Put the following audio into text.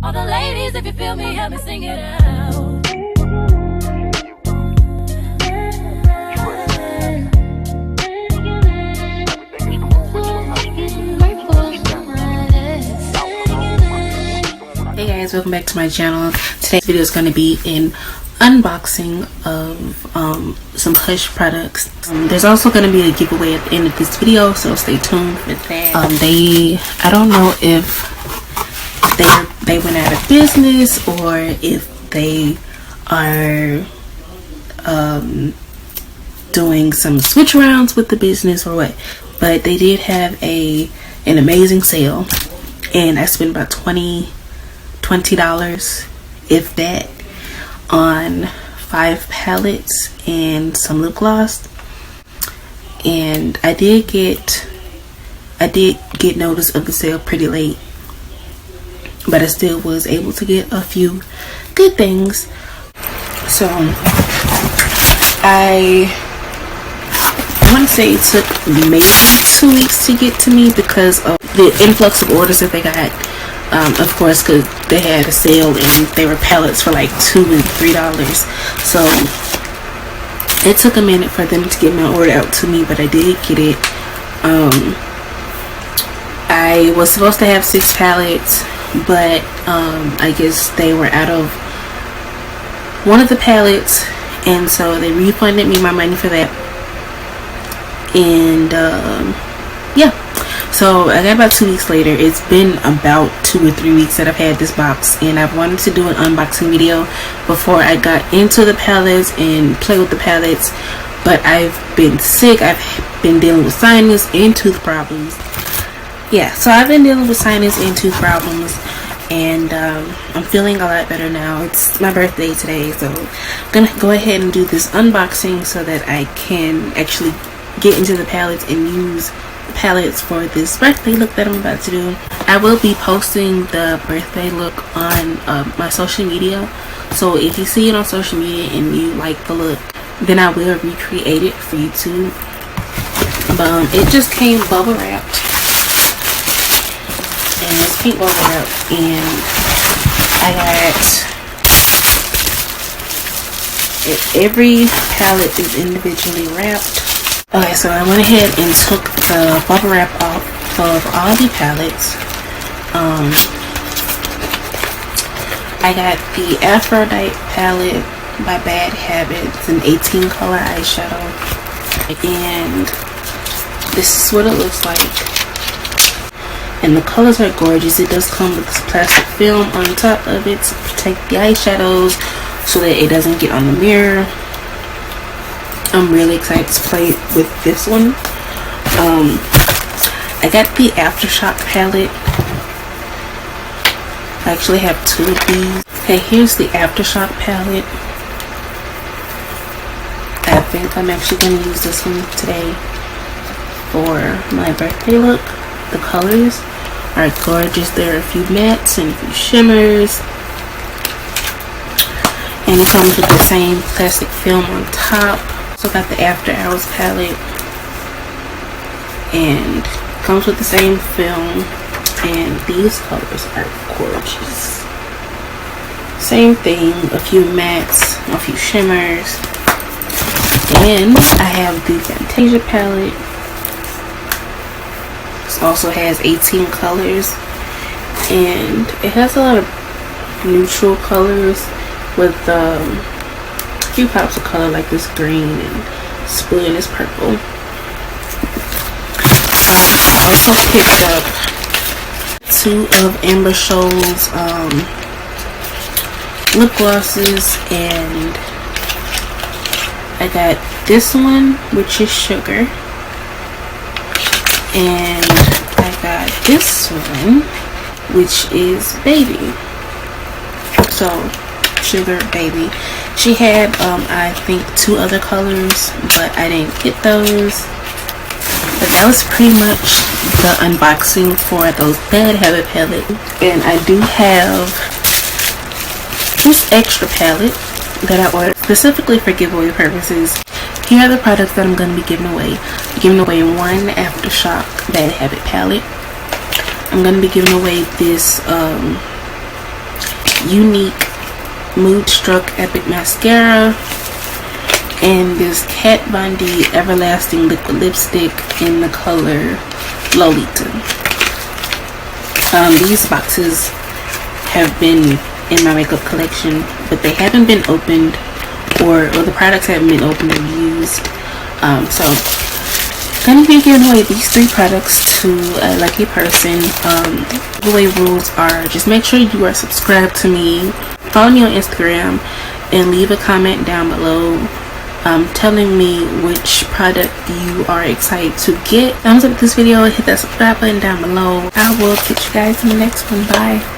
All the ladies, if you feel me, help me sing it out. Hey guys, welcome back to my channel. Today's video is going to be an unboxing of some Hush products. There's also going to be a giveaway at the end of this video, so stay tuned for that. I don't know if they went out of business or if they are doing some switch arounds with the business or what, but they did have an amazing sale, and I spent about $20, if that, on 5 palettes and some lip gloss. And I did get notice of the sale pretty late, but I still was able to get a few good things. So I want to say it took maybe 2 weeks to get to me because of the influx of orders that they got. Of course, because they had a sale and they were pallets for like $2 and $3. So it took a minute for them to get my order out to me, but I did get it. I was supposed to have 6 pallets, but I guess they were out of one of the pallets, and so they refunded me my money for that. And yeah, so I got about 2 weeks later. It's been about 2 or 3 weeks that I've had this box, and I've wanted to do an unboxing video before I got into the palettes and play with the palettes, but I've been sick. I've been dealing with sinus and tooth problems. Yeah, so I've been dealing with sinus and tooth problems, and I'm feeling a lot better now. It's my birthday today, so I'm gonna go ahead and do this unboxing so that I can actually get into the palettes and use the palettes for this birthday look that I'm about to do. I will be posting the birthday look on my social media, so if you see it on social media and you like the look, then I will recreate it for YouTube. But it just came bubble wrapped, and it's pink bubble wrap, and I got every palette is individually wrapped. Okay, so I went ahead and took the bubble wrap off of all the palettes. I got the Aphrodite palette by Bad Habits, an 18 color eyeshadow, and this is what it looks like. And the colors are gorgeous. It does come with this plastic film on top of it to protect the eyeshadows so that it doesn't get on the mirror. I'm really excited to play with this one. I got the Aftershock palette. I actually have 2 of these. Okay, here's the Aftershock palette. I think I'm actually going to use this one today for my birthday look. The colors are gorgeous. There are a few mattes and a few shimmers, and it comes with the same plastic film on top. Also got the After Hours palette, and comes with the same film, and these colors are gorgeous. Same thing, a few mattes, a few shimmers, and I have the Fantasia palette. This also has 18 colors, and it has a lot of neutral colors with few pops of color like this green and blue and this purple. I also picked up 2 of Amber Shoal's lip glosses, and I got this one, which is Sugar, and I got this one, which is Baby. So Sugar, Baby. She had I think 2 other colors, but I didn't get those. But that was pretty much the unboxing for those Bad Habit palettes. And I do have this extra palette that I ordered specifically for giveaway purposes. Here are the products that I'm going to be giving away. I'm giving away 1 Aftershock Bad Habit palette. I'm going to be giving away this Unique Mood Struck Epic Mascara, and this Kat Von D Everlasting Liquid Lipstick in the color Lolita. These boxes have been in my makeup collection, but they haven't been opened, or the products haven't been opened or used. So I'm gonna be giving away these 3 products to a lucky person. Giveaway rules are just make sure you are subscribed to me, follow me on Instagram, and leave a comment down below telling me which product you are excited to get. Thumbs up this video, hit that subscribe button down below. I will catch you guys in the next one. Bye.